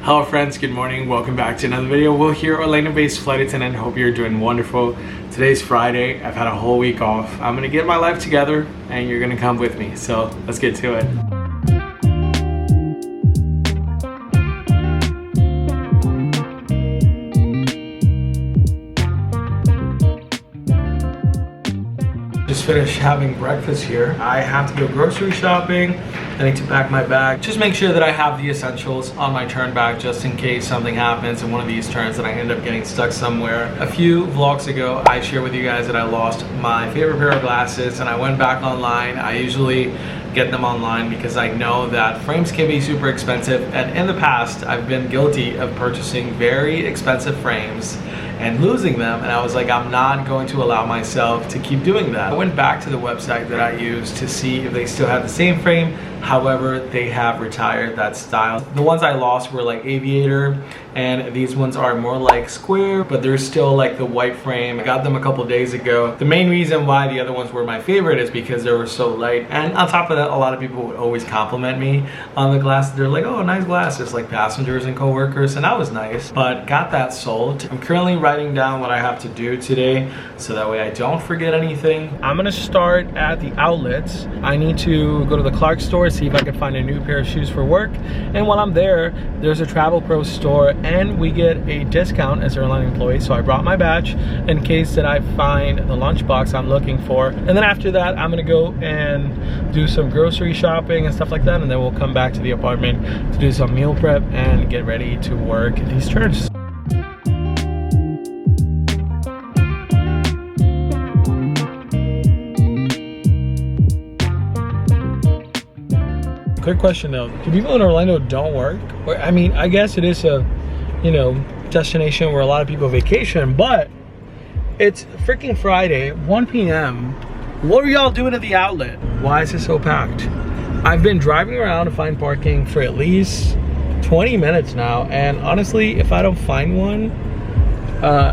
Hello friends, good morning. Welcome back to another video. Will here, Orlando-based flight attendant. Hope you're doing wonderful. Today's Friday. I've had a whole week off. I'm gonna get my life together and you're gonna come with me. So let's get to it. Just finished having breakfast here. I have to go grocery shopping. I need to pack my bag. Just make sure that I have the essentials on my turn back just in case something happens in one of these turns and I end up getting stuck somewhere. A few vlogs ago, I shared with you guys that I lost my favorite pair of glasses and I went back online. I usually get them online because I know that frames can be super expensive, and in the past I've been guilty of purchasing very expensive frames and losing them, and I was like, I'm not going to allow myself to keep doing that. I went back to the website that I used to see if they still have the same frame. However, they have retired that style. The ones I lost were like aviator, and these ones are more like square, but they're still like the white frame. I got them a couple days ago. The main reason why the other ones were my favorite is because they were so light, and on top of that, a lot of people would always compliment me on the glasses. They're like, oh, nice glasses, like passengers and co-workers, and that was nice, but got that sold. I'm currently writing down what I have to do today so that way I don't forget anything. I'm gonna start at the outlets. I need to go to the Clark store, see if I can find a new pair of shoes for work, and while I'm there, there's a Travel Pro store and we get a discount as airline employee, so I brought my badge in case that I find the lunchbox I'm looking for. And then after that, I'm gonna go and do some grocery shopping and stuff like that, and then we'll come back to the apartment to do some meal prep and get ready to work these turns. Quick question though, do people in Orlando don't work? Or, I mean, I guess it is a, you know, destination where a lot of people vacation, but it's freaking Friday, 1 p.m. What are y'all doing at the outlet? Why is it so packed? I've been driving around to find parking for at least 20 minutes now, and honestly, if I don't find one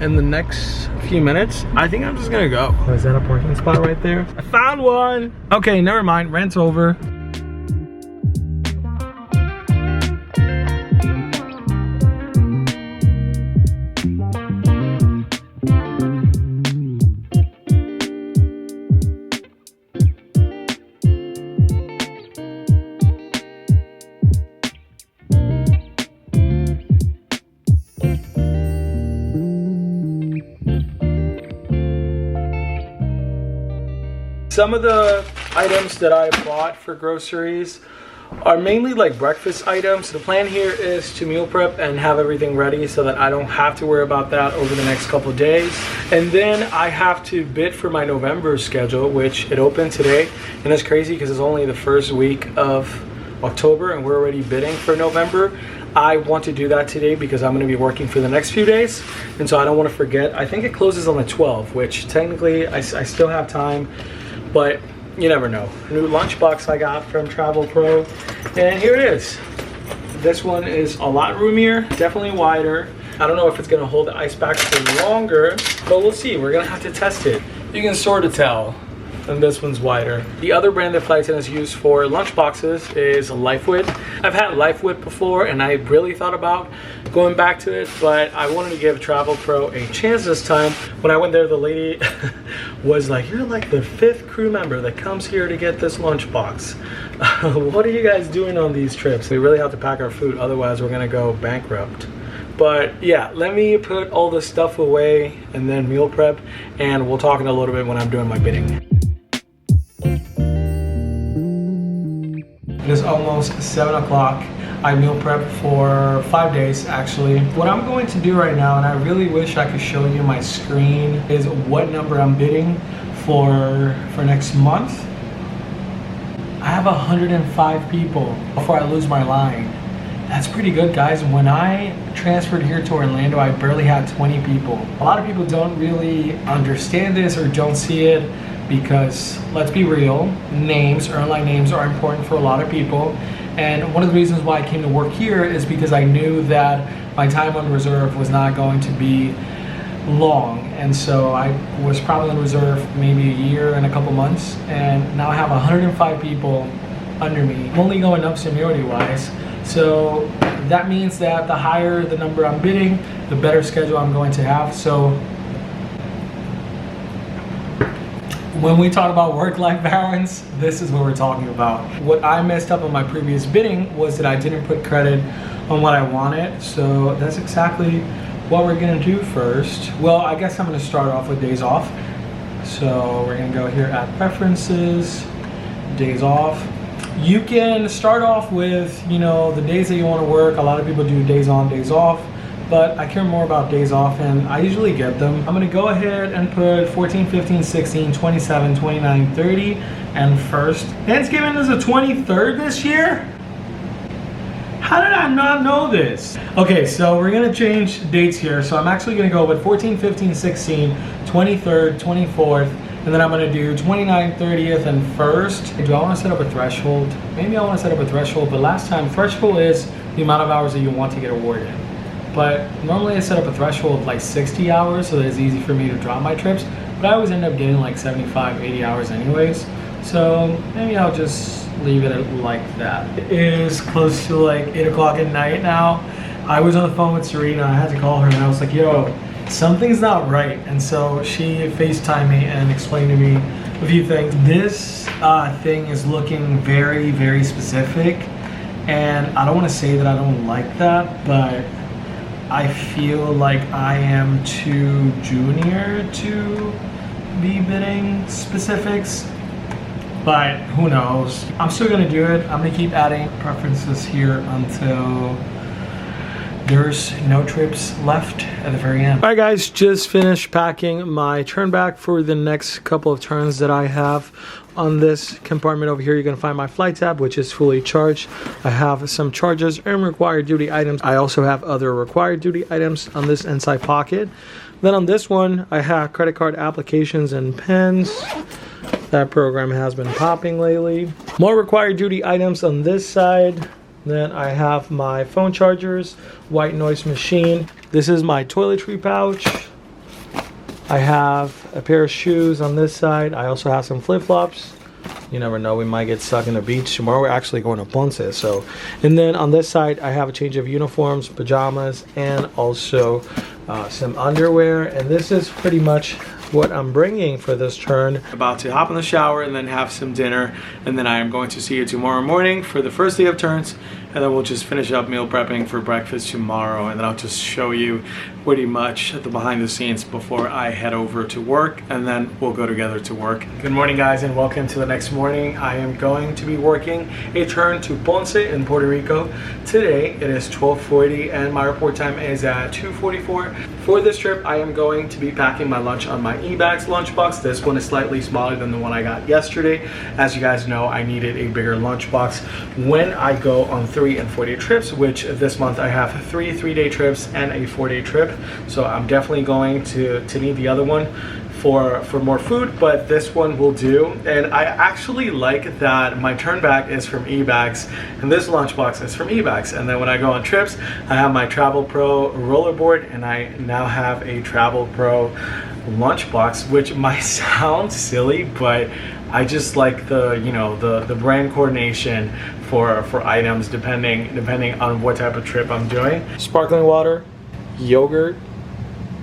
in the next few minutes, I think I'm just gonna go. Oh, is that a parking spot right there? I found one! Okay, never mind, rent's over. Some of the items that I bought for groceries are mainly like breakfast items. The plan here is to meal prep and have everything ready so that I don't have to worry about that over the next couple of days. And then I have to bid for my November schedule, which it opened today. And it's crazy because it's only the first week of October and we're already bidding for November. I want to do that today because I'm going to be working for the next few days, and so I don't want to forget. I think it closes on the 12th, which technically I still have time, but you never know. New lunchbox I got from Travel Pro, and here it is. This one is a lot roomier, definitely wider. I don't know if it's gonna hold the ice packs for longer, but we'll see. We're gonna have to test it. You can sort of tell, and this one's wider. The other brand that flight attendants use for lunchboxes is LifeWit. I've had LifeWit before, and I really thought about going back to it, but I wanted to give Travel Pro a chance this time. When I went there, the lady was like, you're like the 5th crew member that comes here to get this lunchbox. What are you guys doing on these trips? We really have to pack our food, otherwise we're gonna go bankrupt. But yeah, let me put all this stuff away and then meal prep, and we'll talk in a little bit when I'm doing my bidding. It is almost 7 o'clock. I meal prep for 5 days actually. What I'm going to do right now, and I really wish I could show you my screen, is what number I'm bidding for next month. I have 105 people before I lose my line. That's pretty good, guys. When I transferred here to Orlando, I barely had 20 people. A lot of people don't really understand this or don't see it because, let's be real, names, airline names are important for a lot of people. And one of the reasons why I came to work here is because I knew that my time on reserve was not going to be long. And so I was probably on reserve maybe a year and a couple months. And now I have 105 people under me. I'm only going up seniority wise. So that means that the higher the number I'm bidding, the better schedule I'm going to have. So when we talk about work-life balance, this is what we're talking about. What I messed up on my previous bidding was that I didn't put credit on what I wanted. So that's exactly what we're gonna do first. Well, I guess I'm gonna start off with days off. So we're gonna go here at preferences, days off. You can start off with, you know, the days that you want to work. A lot of people do days on, days off, but I care more about days off, and I usually get them. I'm gonna go ahead and put 14, 15, 16, 27, 29, 30, and 1st. Thanksgiving is the 23rd this year? How did I not know this? Okay, so we're gonna change dates here. So I'm actually gonna go with 14, 15, 16, 23rd, 24th, and then I'm gonna do 29th, 30th, and 1st. Do I wanna set up a threshold? Maybe I wanna set up a threshold, but last time, threshold is the amount of hours that you want to get awarded. But normally I set up a threshold of like 60 hours so that it's easy for me to drop my trips, but I always end up getting like 75, 80 hours anyways. So maybe I'll just leave it like that. It is close to like 8 o'clock at night now. I was on the phone with Serena. I had to call her and I was like, yo, something's not right. And so she FaceTimed me and explained to me a few things. This thing is looking very, very specific. And I don't want to say that I don't like that, but I feel like I am too junior to be bidding specifics. But who knows? I'm still gonna do it. I'm gonna keep adding preferences here until there's no trips left at the very end. All right guys, just finished packing my turn back for the next couple of turns that I have. On this compartment over here, you're gonna find my flight tab, which is fully charged. I have some charges and required duty items. I also have other required duty items on this inside pocket. Then on this one, I have credit card applications and pens. That program has been popping lately. More required duty items on this side. Then I have my phone chargers, white noise machine. This is my toiletry pouch. I have a pair of shoes on this side. I also have some flip-flops. You never know, we might get stuck in the beach. Tomorrow we're actually going to Ponce. So, and then on this side, I have a change of uniforms, pajamas, and also some underwear. And this is pretty much what I'm bringing for this turn. About to hop in the shower and then have some dinner, and then I am going to see you tomorrow morning for the first day of turns, and then we'll just finish up meal prepping for breakfast tomorrow, and then I'll just show you pretty much the behind the scenes before I head over to work, and then we'll go together to work. Good morning guys, and welcome to the next morning. I am going to be working a turn to Ponce in Puerto Rico. Today it is 12:40 and my report time is at 2:44. For this trip I am going to be packing my lunch on my eBags lunchbox. This one is slightly smaller than the one I got yesterday. As you guys know, I needed a bigger lunchbox when I go on 3 and 4 day trips, which this month I have 3 3-day trips and a 4-day trip. So I'm definitely going to need the other one for more food, but this one will do. And I actually like that my turn back is from eBags and this lunchbox is from eBags. And then when I go on trips, I have my Travel Pro rollerboard, and I now have a Travel Pro lunchbox, which might sound silly, but I just like the, you know, the brand coordination for items depending on what type of trip I'm doing. Sparkling water, yogurt,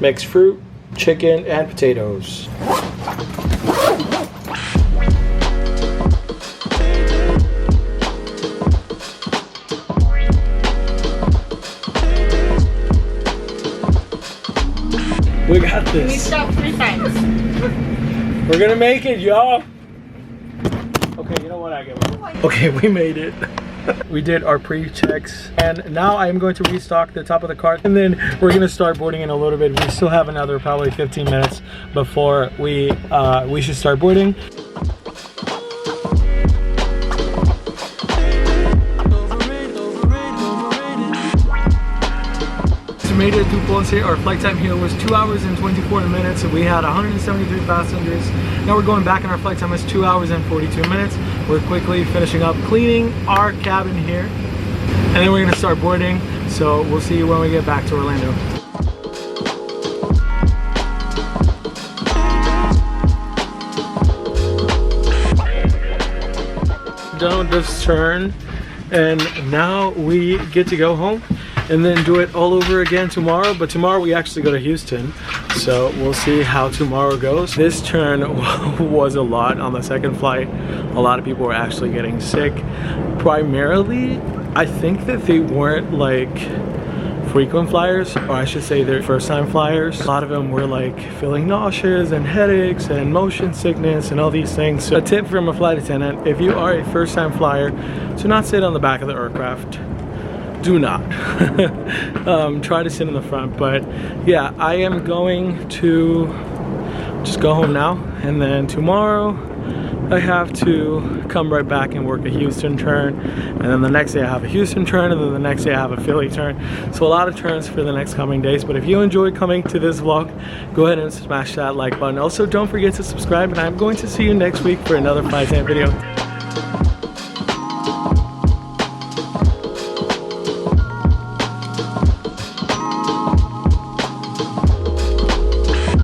mixed fruit, chicken, and potatoes. We got this. We stopped 3 times. We're gonna make it, y'all. Okay, you know what? I get it. Okay, we made it. We did our pre-checks, and now I am going to restock the top of the cart, and then we're gonna start boarding in a little bit. We still have another probably 15 minutes before we should start boarding. Made it to Ponce. Our flight time here was 2 hours and 24 minutes. We had 173 passengers. Now we're going back, and our flight time is 2 hours and 42 minutes. We're quickly finishing up cleaning our cabin here, and then we're gonna start boarding. So we'll see you when we get back to Orlando. Done with this turn, And now we get to go home and then do it all over again tomorrow. But tomorrow we actually go to Houston, so we'll see how tomorrow goes. This turn was a lot on the second flight. A lot of people were actually getting sick. Primarily, I think that they weren't like frequent flyers, or I should say they're first time flyers. A lot of them were like feeling nauseous and headaches and motion sickness and all these things. So a tip from a flight attendant: if you are a first time flyer, do not sit on the back of the aircraft. Do not. Try to sit in the front. But yeah, I am going to just go home now, and then tomorrow I have to come right back and work a Houston turn, and then the next day I have a Houston turn, and then the next day I have a Philly turn. So a lot of turns for the next coming days. But if you enjoyed coming to this vlog, go ahead and smash that like button. Also, don't forget to subscribe, and I'm going to see you next week for another flight time video.